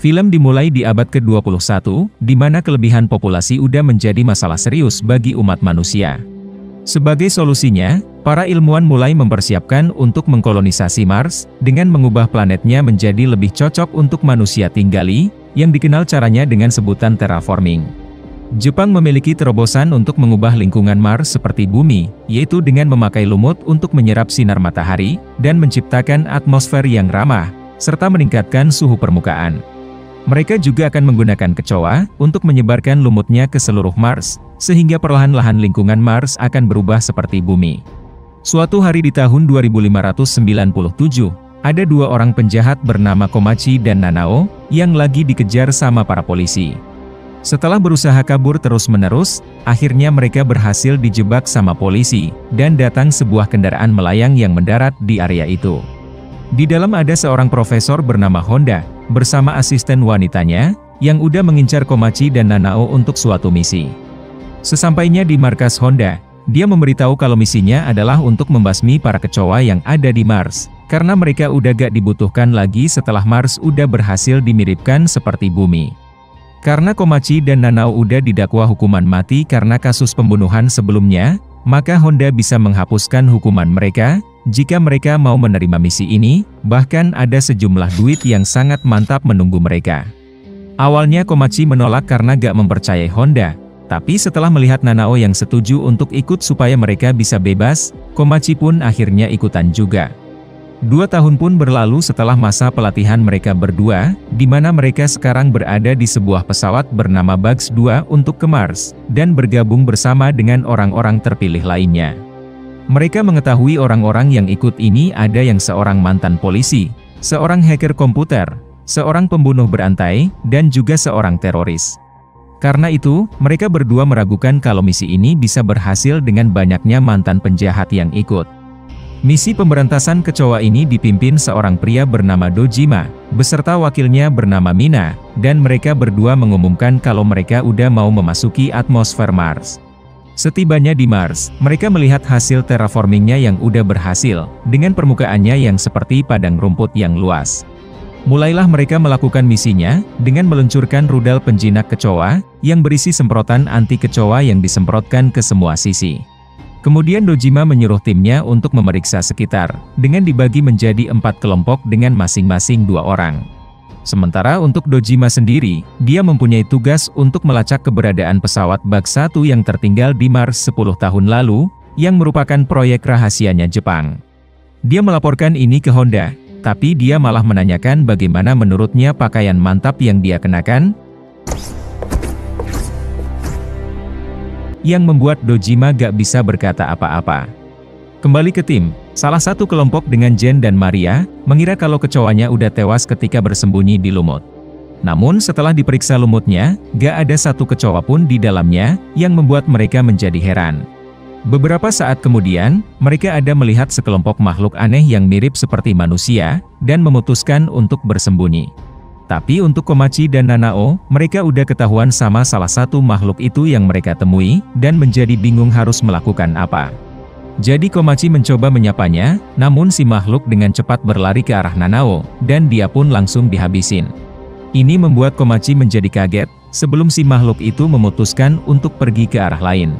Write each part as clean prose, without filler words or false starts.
Film dimulai di abad ke-21, di mana kelebihan populasi udah menjadi masalah serius bagi umat manusia. Sebagai solusinya, para ilmuwan mulai mempersiapkan untuk mengkolonisasi Mars, dengan mengubah planetnya menjadi lebih cocok untuk manusia tinggali, yang dikenal caranya dengan sebutan terraforming. Jepang memiliki terobosan untuk mengubah lingkungan Mars seperti bumi, yaitu dengan memakai lumut untuk menyerap sinar matahari, dan menciptakan atmosfer yang ramah, serta meningkatkan suhu permukaan. Mereka juga akan menggunakan kecoa untuk menyebarkan lumutnya ke seluruh Mars, sehingga perlahan-lahan lingkungan Mars akan berubah seperti bumi. Suatu hari di tahun 2597, ada dua orang penjahat bernama Komachi dan Nanao, yang lagi dikejar sama para polisi. Setelah berusaha kabur terus-menerus, akhirnya mereka berhasil dijebak sama polisi, dan datang sebuah kendaraan melayang yang mendarat di area itu. Di dalam ada seorang profesor bernama Honda, bersama asisten wanitanya, yang udah mengincar Komachi dan Nanao untuk suatu misi. Sesampainya di markas Honda, dia memberitahu kalau misinya adalah untuk membasmi para kecoa yang ada di Mars, karena mereka udah gak dibutuhkan lagi setelah Mars udah berhasil dimiripkan seperti bumi. Karena Komachi dan Nanao udah didakwa hukuman mati karena kasus pembunuhan sebelumnya, maka Honda bisa menghapuskan hukuman mereka, jika mereka mau menerima misi ini, bahkan ada sejumlah duit yang sangat mantap menunggu mereka. Awalnya Komachi menolak karena gak mempercayai Honda, tapi setelah melihat Nanao yang setuju untuk ikut supaya mereka bisa bebas, Komachi pun akhirnya ikutan juga. 2 tahun pun berlalu setelah masa pelatihan mereka berdua, di mana mereka sekarang berada di sebuah pesawat bernama Bugs 2 untuk ke Mars, dan bergabung bersama dengan orang-orang terpilih lainnya. Mereka mengetahui orang-orang yang ikut ini ada yang seorang mantan polisi, seorang hacker komputer, seorang pembunuh berantai, dan juga seorang teroris. Karena itu, mereka berdua meragukan kalau misi ini bisa berhasil dengan banyaknya mantan penjahat yang ikut. Misi pemberantasan kecoa ini dipimpin seorang pria bernama Dojima, beserta wakilnya bernama Mina, dan mereka berdua mengumumkan kalau mereka udah mau memasuki atmosfer Mars. Setibanya di Mars, mereka melihat hasil terraformingnya yang udah berhasil, dengan permukaannya yang seperti padang rumput yang luas. Mulailah mereka melakukan misinya, dengan meluncurkan rudal penjinak kecoa, yang berisi semprotan anti kecoa yang disemprotkan ke semua sisi. Kemudian Dojima menyuruh timnya untuk memeriksa sekitar, dengan dibagi menjadi 4 kelompok dengan masing-masing 2 orang. Sementara untuk Dojima sendiri, dia mempunyai tugas untuk melacak keberadaan pesawat Bugs 1 yang tertinggal di Mars 10 tahun lalu, yang merupakan proyek rahasianya Jepang. Dia melaporkan ini ke Honda, tapi dia malah menanyakan bagaimana menurutnya pakaian mantap yang dia kenakan, yang membuat Dojima gak bisa berkata apa-apa. Kembali ke tim, salah satu kelompok dengan Jen dan Maria, mengira kalau kecoanya udah tewas ketika bersembunyi di lumut. Namun setelah diperiksa lumutnya, gak ada satu kecoa pun di dalamnya, yang membuat mereka menjadi heran. Beberapa saat kemudian, mereka ada melihat sekelompok makhluk aneh yang mirip seperti manusia, dan memutuskan untuk bersembunyi. Tapi untuk Komachi dan Nanao, mereka udah ketahuan sama salah satu makhluk itu yang mereka temui, dan menjadi bingung harus melakukan apa. Jadi Komachi mencoba menyapanya, namun si makhluk dengan cepat berlari ke arah Nanao, dan dia pun langsung dihabisin. Ini membuat Komachi menjadi kaget, sebelum si makhluk itu memutuskan untuk pergi ke arah lain.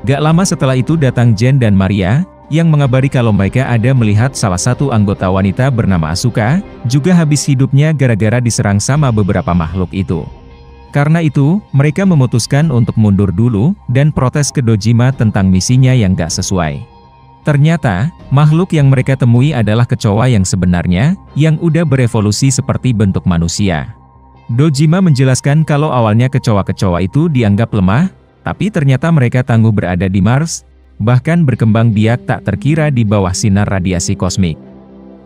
Gak lama setelah itu datang Jen dan Maria, yang mengabari kalau mereka ada melihat salah satu anggota wanita bernama Asuka, juga habis hidupnya gara-gara diserang sama beberapa makhluk itu. Karena itu, mereka memutuskan untuk mundur dulu, dan protes ke Dojima tentang misinya yang gak sesuai. Ternyata, makhluk yang mereka temui adalah kecoa yang sebenarnya, yang udah berevolusi seperti bentuk manusia. Dojima menjelaskan kalau awalnya kecoa-kecoa itu dianggap lemah, tapi ternyata mereka tangguh berada di Mars, bahkan berkembang biak tak terkira di bawah sinar radiasi kosmik.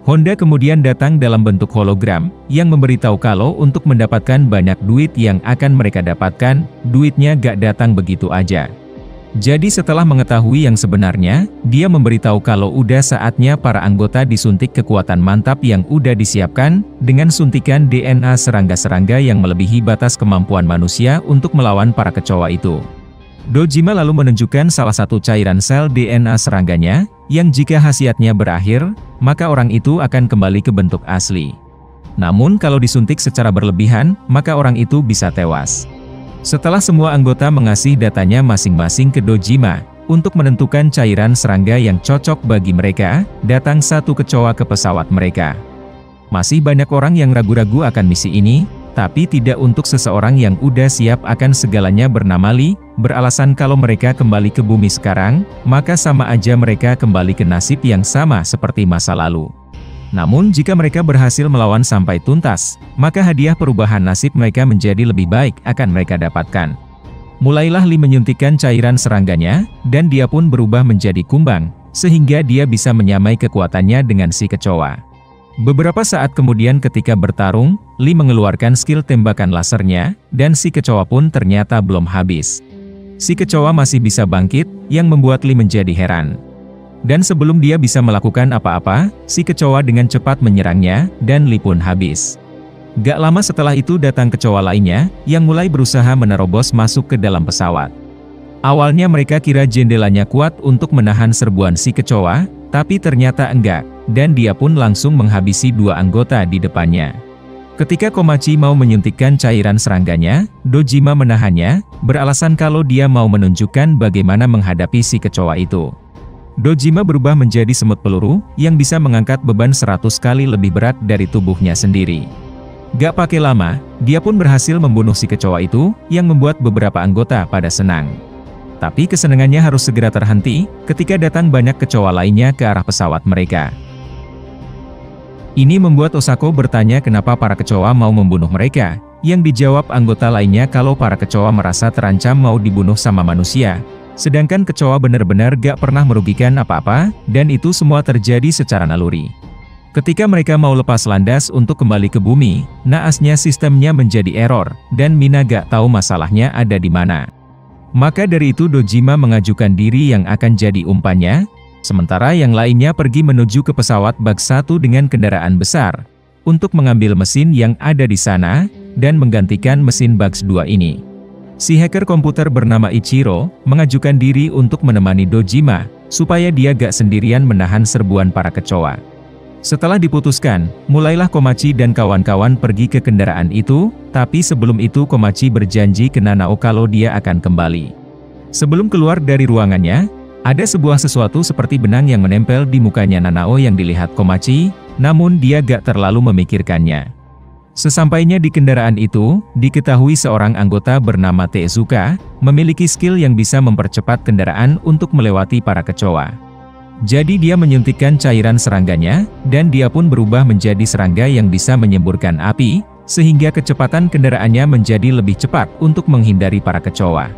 Honda kemudian datang dalam bentuk hologram, yang memberitahu kalau untuk mendapatkan banyak duit yang akan mereka dapatkan, duitnya gak datang begitu aja. Jadi setelah mengetahui yang sebenarnya, dia memberitahu kalau udah saatnya para anggota disuntik kekuatan mantap yang udah disiapkan, dengan suntikan DNA serangga-serangga yang melebihi batas kemampuan manusia untuk melawan para kecoa itu. Dojima lalu menunjukkan salah satu cairan sel DNA serangganya, yang jika khasiatnya berakhir, maka orang itu akan kembali ke bentuk asli. Namun kalau disuntik secara berlebihan, maka orang itu bisa tewas. Setelah semua anggota mengasih datanya masing-masing ke Dojima, untuk menentukan cairan serangga yang cocok bagi mereka, datang satu kecoa ke pesawat mereka. Masih banyak orang yang ragu-ragu akan misi ini, tapi tidak untuk seseorang yang udah siap akan segalanya bernama Lee, beralasan kalau mereka kembali ke bumi sekarang, maka sama aja mereka kembali ke nasib yang sama seperti masa lalu. Namun jika mereka berhasil melawan sampai tuntas, maka hadiah perubahan nasib mereka menjadi lebih baik akan mereka dapatkan. Mulailah Lee menyuntikkan cairan serangganya, dan dia pun berubah menjadi kumbang, sehingga dia bisa menyamai kekuatannya dengan si kecoa. Beberapa saat kemudian ketika bertarung, Lee mengeluarkan skill tembakan lasernya, dan si kecoa pun ternyata belum habis. Si kecoa masih bisa bangkit, yang membuat Lee menjadi heran. Dan sebelum dia bisa melakukan apa-apa, si kecoa dengan cepat menyerangnya, dan Lee pun habis. Gak lama setelah itu datang kecoa lainnya, yang mulai berusaha menerobos masuk ke dalam pesawat. Awalnya mereka kira jendelanya kuat untuk menahan serbuan si kecoa, tapi ternyata enggak, dan dia pun langsung menghabisi dua anggota di depannya. Ketika Komachi mau menyuntikkan cairan serangganya, Dojima menahannya, beralasan kalau dia mau menunjukkan bagaimana menghadapi si kecoa itu. Dojima berubah menjadi semut peluru, yang bisa mengangkat beban 100 kali lebih berat dari tubuhnya sendiri. Gak pakai lama, dia pun berhasil membunuh si kecoa itu, yang membuat beberapa anggota pada senang. Tapi kesenangannya harus segera terhenti, ketika datang banyak kecoa lainnya ke arah pesawat mereka. Ini membuat Osako bertanya kenapa para kecoa mau membunuh mereka, yang dijawab anggota lainnya kalau para kecoa merasa terancam mau dibunuh sama manusia. Sedangkan kecoa benar-benar gak pernah merugikan apa-apa, dan itu semua terjadi secara naluri. Ketika mereka mau lepas landas untuk kembali ke bumi, naasnya sistemnya menjadi error, dan Mina gak tahu masalahnya ada di mana. Maka dari itu Dojima mengajukan diri yang akan jadi umpannya, sementara yang lainnya pergi menuju ke pesawat bak 1 dengan kendaraan besar, untuk mengambil mesin yang ada di sana, dan menggantikan mesin bak 2 ini. Si hacker komputer bernama Ichiro, mengajukan diri untuk menemani Dojima, supaya dia gak sendirian menahan serbuan para kecoa. Setelah diputuskan, mulailah Komachi dan kawan-kawan pergi ke kendaraan itu, tapi sebelum itu Komachi berjanji ke Nanao kalau dia akan kembali. Sebelum keluar dari ruangannya, ada sebuah sesuatu seperti benang yang menempel di mukanya Nanao yang dilihat Komachi, namun dia gak terlalu memikirkannya. Sesampainya di kendaraan itu, diketahui seorang anggota bernama Tezuka, memiliki skill yang bisa mempercepat kendaraan untuk melewati para kecoa. Jadi dia menyuntikkan cairan serangganya, dan dia pun berubah menjadi serangga yang bisa menyemburkan api, sehingga kecepatan kendaraannya menjadi lebih cepat untuk menghindari para kecoa.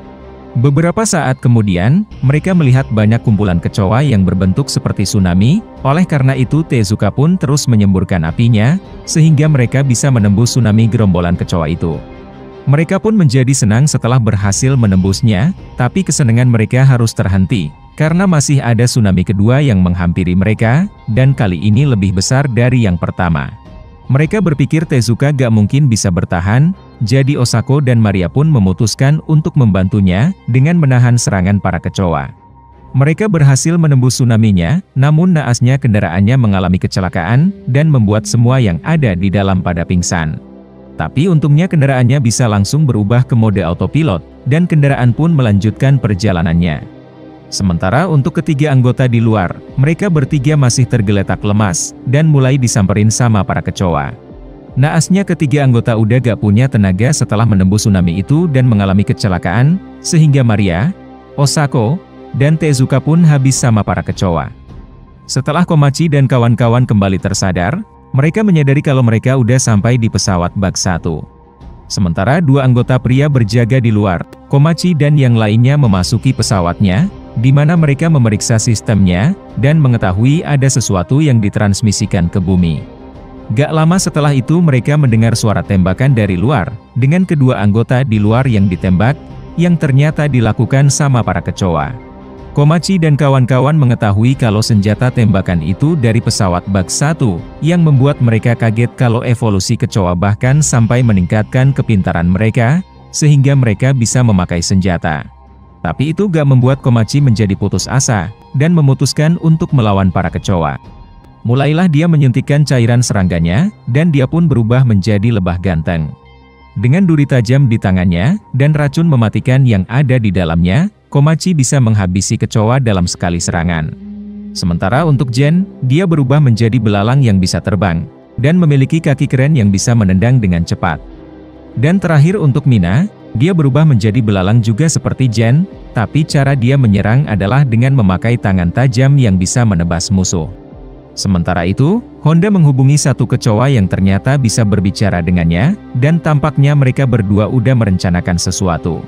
Beberapa saat kemudian, mereka melihat banyak kumpulan kecoa yang berbentuk seperti tsunami, oleh karena itu Tezuka pun terus menyemburkan apinya, sehingga mereka bisa menembus tsunami gerombolan kecoa itu. Mereka pun menjadi senang setelah berhasil menembusnya, tapi kesenangan mereka harus terhenti, karena masih ada tsunami kedua yang menghampiri mereka, dan kali ini lebih besar dari yang pertama. Mereka berpikir Tezuka gak mungkin bisa bertahan, jadi Osako dan Maria pun memutuskan untuk membantunya, dengan menahan serangan para kecoa. Mereka berhasil menembus tsunami-nya, namun naasnya kendaraannya mengalami kecelakaan, dan membuat semua yang ada di dalam pada pingsan. Tapi untungnya kendaraannya bisa langsung berubah ke mode autopilot, dan kendaraan pun melanjutkan perjalanannya. Sementara untuk ketiga anggota di luar, mereka bertiga masih tergeletak lemas, dan mulai disamperin sama para kecoa. Naasnya ketiga anggota udah gak punya tenaga setelah menembus tsunami itu dan mengalami kecelakaan, sehingga Maria, Osako, dan Tezuka pun habis sama para kecoa. Setelah Komachi dan kawan-kawan kembali tersadar, mereka menyadari kalau mereka udah sampai di pesawat bak 1. Sementara dua anggota pria berjaga di luar, Komachi dan yang lainnya memasuki pesawatnya, di mana mereka memeriksa sistemnya, dan mengetahui ada sesuatu yang ditransmisikan ke bumi. Gak lama setelah itu mereka mendengar suara tembakan dari luar, dengan kedua anggota di luar yang ditembak, yang ternyata dilakukan sama para kecoa. Komachi dan kawan-kawan mengetahui kalau senjata tembakan itu dari pesawat bak 1, yang membuat mereka kaget kalau evolusi kecoa bahkan sampai meningkatkan kepintaran mereka, sehingga mereka bisa memakai senjata. Tapi itu gak membuat Komachi menjadi putus asa, dan memutuskan untuk melawan para kecoa. Mulailah dia menyuntikkan cairan serangganya, dan dia pun berubah menjadi lebah ganteng. Dengan duri tajam di tangannya, dan racun mematikan yang ada di dalamnya, Komachi bisa menghabisi kecoa dalam sekali serangan. Sementara untuk Gen, dia berubah menjadi belalang yang bisa terbang, dan memiliki kaki keren yang bisa menendang dengan cepat. Dan terakhir untuk Mina, dia berubah menjadi belalang juga seperti Gen, tapi cara dia menyerang adalah dengan memakai tangan tajam yang bisa menebas musuh. Sementara itu, Honda menghubungi satu kecoa yang ternyata bisa berbicara dengannya, dan tampaknya mereka berdua udah merencanakan sesuatu.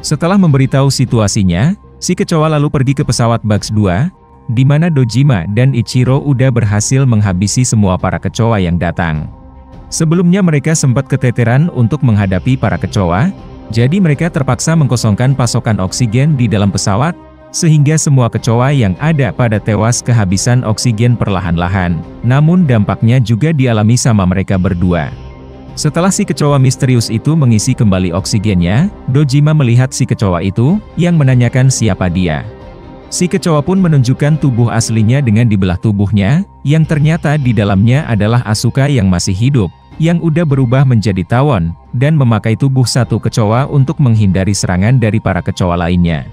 Setelah memberitahu situasinya, si kecoa lalu pergi ke pesawat Bugs 2, di mana Dojima dan Ichiro udah berhasil menghabisi semua para kecoa yang datang. Sebelumnya mereka sempat keteteran untuk menghadapi para kecoa, jadi mereka terpaksa mengkosongkan pasokan oksigen di dalam pesawat, sehingga semua kecoa yang ada pada tewas kehabisan oksigen perlahan-lahan. Namun dampaknya juga dialami sama mereka berdua. Setelah si kecoa misterius itu mengisi kembali oksigennya, Dojima melihat si kecoa itu, yang menanyakan siapa dia. Si kecoa pun menunjukkan tubuh aslinya dengan dibelah tubuhnya, yang ternyata di dalamnya adalah Asuka yang masih hidup, yang udah berubah menjadi tawon, dan memakai tubuh satu kecoa untuk menghindari serangan dari para kecoa lainnya.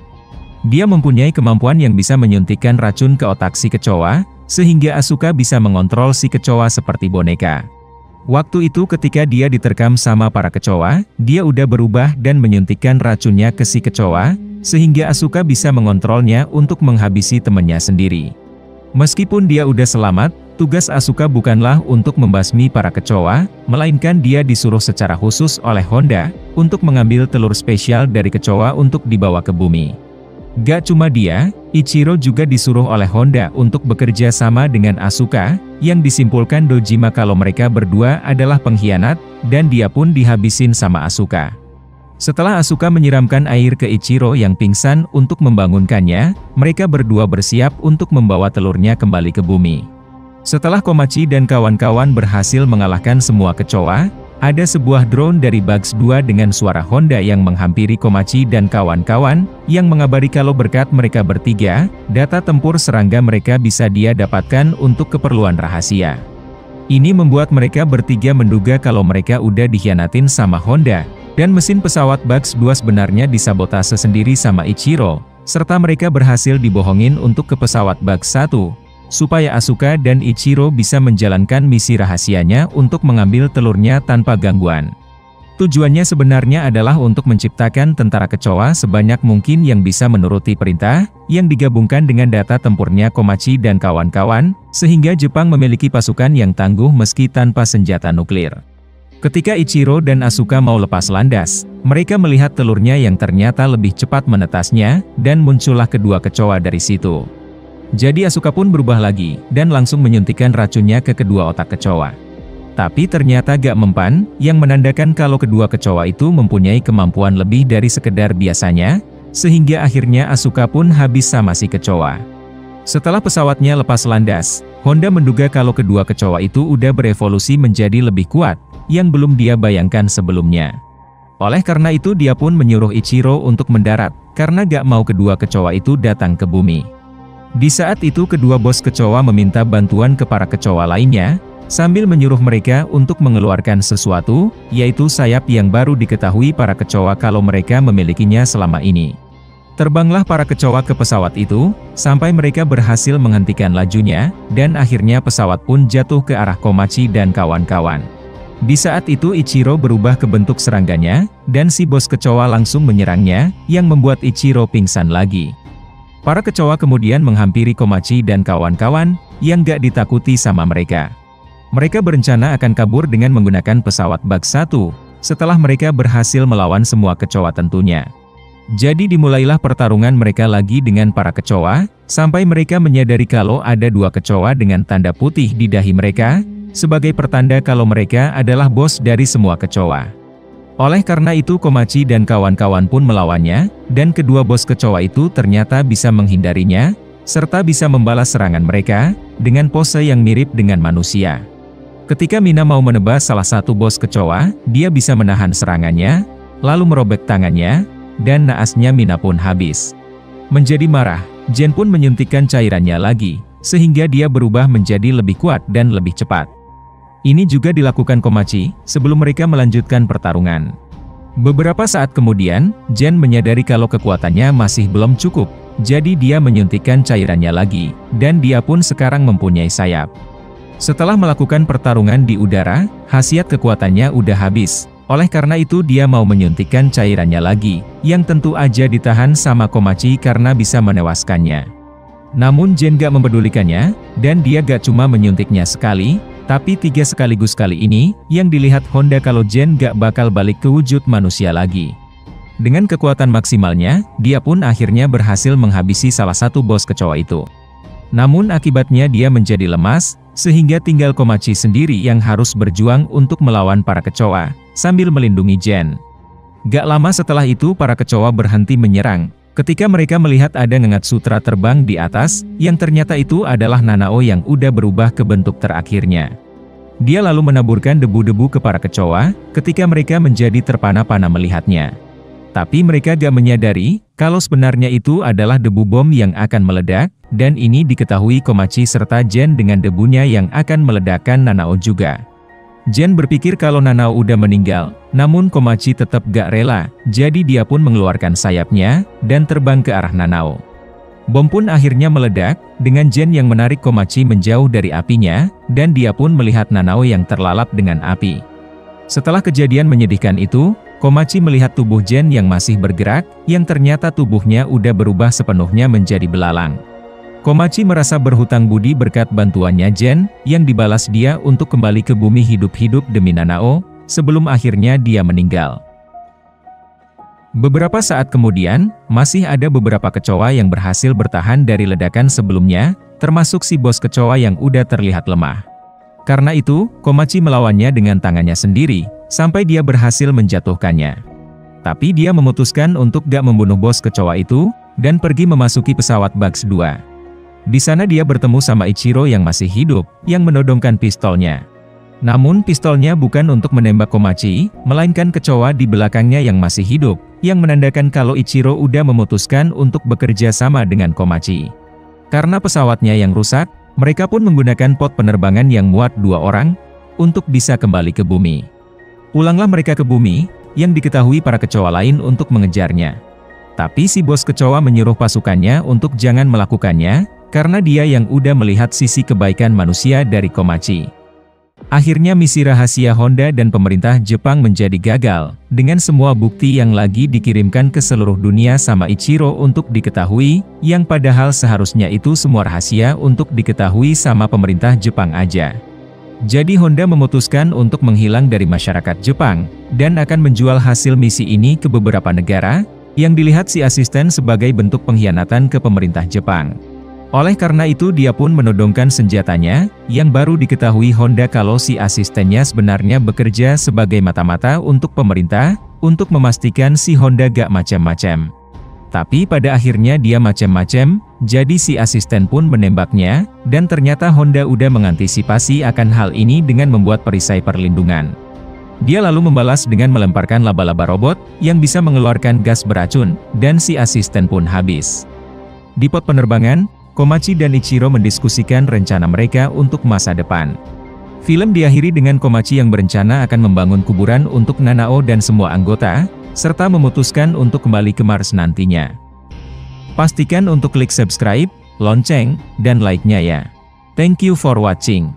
Dia mempunyai kemampuan yang bisa menyuntikkan racun ke otak si kecoa, sehingga Asuka bisa mengontrol si kecoa seperti boneka. Waktu itu ketika dia diterkam sama para kecoa, dia udah berubah dan menyuntikkan racunnya ke si kecoa, sehingga Asuka bisa mengontrolnya untuk menghabisi temannya sendiri. Meskipun dia udah selamat, tugas Asuka bukanlah untuk membasmi para kecoa, melainkan dia disuruh secara khusus oleh Honda, untuk mengambil telur spesial dari kecoa untuk dibawa ke bumi. Gak cuma dia, Ichiro juga disuruh oleh Honda untuk bekerja sama dengan Asuka, yang disimpulkan Dojima kalau mereka berdua adalah pengkhianat, dan dia pun dihabisin sama Asuka. Setelah Asuka menyiramkan air ke Ichiro yang pingsan untuk membangunkannya, mereka berdua bersiap untuk membawa telurnya kembali ke bumi. Setelah Komachi dan kawan-kawan berhasil mengalahkan semua kecoa, ada sebuah drone dari Bugs 2 dengan suara Honda yang menghampiri Komachi dan kawan-kawan, yang mengabari kalau berkat mereka bertiga, data tempur serangga mereka bisa dia dapatkan untuk keperluan rahasia. Ini membuat mereka bertiga menduga kalau mereka udah dikhianatin sama Honda, dan mesin pesawat Bugs 2 sebenarnya disabotase sendiri sama Ichiro, serta mereka berhasil dibohongin untuk ke pesawat Bugs 1. Supaya Asuka dan Ichiro bisa menjalankan misi rahasianya untuk mengambil telurnya tanpa gangguan. Tujuannya sebenarnya adalah untuk menciptakan tentara kecoa sebanyak mungkin yang bisa menuruti perintah, yang digabungkan dengan data tempurnya Komachi dan kawan-kawan, sehingga Jepang memiliki pasukan yang tangguh meski tanpa senjata nuklir. Ketika Ichiro dan Asuka mau lepas landas, mereka melihat telurnya yang ternyata lebih cepat menetasnya, dan muncullah kedua kecoa dari situ. Jadi Asuka pun berubah lagi, dan langsung menyuntikkan racunnya ke kedua otak kecoa. Tapi ternyata gak mempan, yang menandakan kalau kedua kecoa itu mempunyai kemampuan lebih dari sekedar biasanya, sehingga akhirnya Asuka pun habis sama si kecoa. Setelah pesawatnya lepas landas, Honda menduga kalau kedua kecoa itu udah berevolusi menjadi lebih kuat, yang belum dia bayangkan sebelumnya. Oleh karena itu dia pun menyuruh Ichiro untuk mendarat, karena gak mau kedua kecoa itu datang ke bumi. Di saat itu kedua bos kecoa meminta bantuan ke para kecoa lainnya, sambil menyuruh mereka untuk mengeluarkan sesuatu, yaitu sayap yang baru diketahui para kecoa kalau mereka memilikinya selama ini. Terbanglah para kecoa ke pesawat itu, sampai mereka berhasil menghentikan lajunya, dan akhirnya pesawat pun jatuh ke arah Komachi dan kawan-kawan. Di saat itu Ichiro berubah ke bentuk serangganya, dan si bos kecoa langsung menyerangnya, yang membuat Ichiro pingsan lagi. Para kecoa kemudian menghampiri Komachi dan kawan-kawan, yang gak ditakuti sama mereka. Mereka berencana akan kabur dengan menggunakan pesawat Bugs 1, setelah mereka berhasil melawan semua kecoa tentunya. Jadi dimulailah pertarungan mereka lagi dengan para kecoa, sampai mereka menyadari kalau ada dua kecoa dengan tanda putih di dahi mereka, sebagai pertanda kalau mereka adalah bos dari semua kecoa. Oleh karena itu Komachi dan kawan-kawan pun melawannya, dan kedua bos kecoa itu ternyata bisa menghindarinya, serta bisa membalas serangan mereka, dengan pose yang mirip dengan manusia. Ketika Mina mau menebas salah satu bos kecoa, dia bisa menahan serangannya, lalu merobek tangannya, dan naasnya Mina pun habis. Menjadi marah, Jen pun menyuntikkan cairannya lagi, sehingga dia berubah menjadi lebih kuat dan lebih cepat. Ini juga dilakukan Komachi, sebelum mereka melanjutkan pertarungan. Beberapa saat kemudian, Jen menyadari kalau kekuatannya masih belum cukup, jadi dia menyuntikkan cairannya lagi, dan dia pun sekarang mempunyai sayap. Setelah melakukan pertarungan di udara, khasiat kekuatannya udah habis. Oleh karena itu dia mau menyuntikkan cairannya lagi, yang tentu aja ditahan sama Komachi karena bisa menewaskannya. Namun Jen gak mempedulikannya, dan dia gak cuma menyuntiknya sekali, tapi 3 sekaligus. Kali ini, yang dilihat Honda kalau Jen gak bakal balik ke wujud manusia lagi. Dengan kekuatan maksimalnya, dia pun akhirnya berhasil menghabisi salah satu bos kecoa itu. Namun akibatnya dia menjadi lemas, sehingga tinggal Komachi sendiri yang harus berjuang untuk melawan para kecoa, sambil melindungi Jen. Gak lama setelah itu para kecoa berhenti menyerang, ketika mereka melihat ada Ngengat Sutra terbang di atas, yang ternyata itu adalah Nanao yang udah berubah ke bentuk terakhirnya. Dia lalu menaburkan debu-debu ke para kecoa, ketika mereka menjadi terpana-pana melihatnya. Tapi mereka gak menyadari, kalau sebenarnya itu adalah debu bom yang akan meledak, dan ini diketahui Komachi serta Jen dengan debunya yang akan meledakkan Nanao juga. Jen berpikir kalau Nanao udah meninggal, namun Komachi tetap gak rela, jadi dia pun mengeluarkan sayapnya, dan terbang ke arah Nanao. Bom pun akhirnya meledak, dengan Jen yang menarik Komachi menjauh dari apinya, dan dia pun melihat Nanao yang terlalap dengan api. Setelah kejadian menyedihkan itu, Komachi melihat tubuh Jen yang masih bergerak, yang ternyata tubuhnya udah berubah sepenuhnya menjadi belalang. Komachi merasa berhutang budi berkat bantuannya Jen, yang dibalas dia untuk kembali ke bumi hidup-hidup demi Nanao, sebelum akhirnya dia meninggal. Beberapa saat kemudian, masih ada beberapa kecoa yang berhasil bertahan dari ledakan sebelumnya, termasuk si bos kecoa yang udah terlihat lemah. Karena itu, Komachi melawannya dengan tangannya sendiri, sampai dia berhasil menjatuhkannya. Tapi dia memutuskan untuk gak membunuh bos kecoa itu, dan pergi memasuki pesawat Bugs 2. Di sana dia bertemu sama Ichiro yang masih hidup, yang menodongkan pistolnya. Namun pistolnya bukan untuk menembak Komachi, melainkan kecoa di belakangnya yang masih hidup, yang menandakan kalau Ichiro udah memutuskan untuk bekerja sama dengan Komachi. Karena pesawatnya yang rusak, mereka pun menggunakan pot penerbangan yang muat 2 orang, untuk bisa kembali ke bumi. Pulanglah mereka ke bumi, yang diketahui para kecoa lain untuk mengejarnya. Tapi si bos kecoa menyuruh pasukannya untuk jangan melakukannya, karena dia yang udah melihat sisi kebaikan manusia dari Komachi. Akhirnya misi rahasia Honda dan pemerintah Jepang menjadi gagal, dengan semua bukti yang lagi dikirimkan ke seluruh dunia sama Ichiro untuk diketahui, yang padahal seharusnya itu semua rahasia untuk diketahui sama pemerintah Jepang aja. Jadi Honda memutuskan untuk menghilang dari masyarakat Jepang, dan akan menjual hasil misi ini ke beberapa negara, yang dilihat si asisten sebagai bentuk pengkhianatan ke pemerintah Jepang. Oleh karena itu dia pun menodongkan senjatanya, yang baru diketahui Honda kalau si asistennya sebenarnya bekerja sebagai mata-mata untuk pemerintah, untuk memastikan si Honda gak macam-macam. Tapi pada akhirnya dia macam-macam, jadi si asisten pun menembaknya, dan ternyata Honda udah mengantisipasi akan hal ini dengan membuat perisai perlindungan. Dia lalu membalas dengan melemparkan laba-laba robot, yang bisa mengeluarkan gas beracun, dan si asisten pun habis. Di pot penerbangan, Komachi dan Ichiro mendiskusikan rencana mereka untuk masa depan. Film diakhiri dengan Komachi yang berencana akan membangun kuburan untuk Nanao dan semua anggota, serta memutuskan untuk kembali ke Mars nantinya. Pastikan untuk klik subscribe, lonceng, dan like-nya ya. Thank you for watching.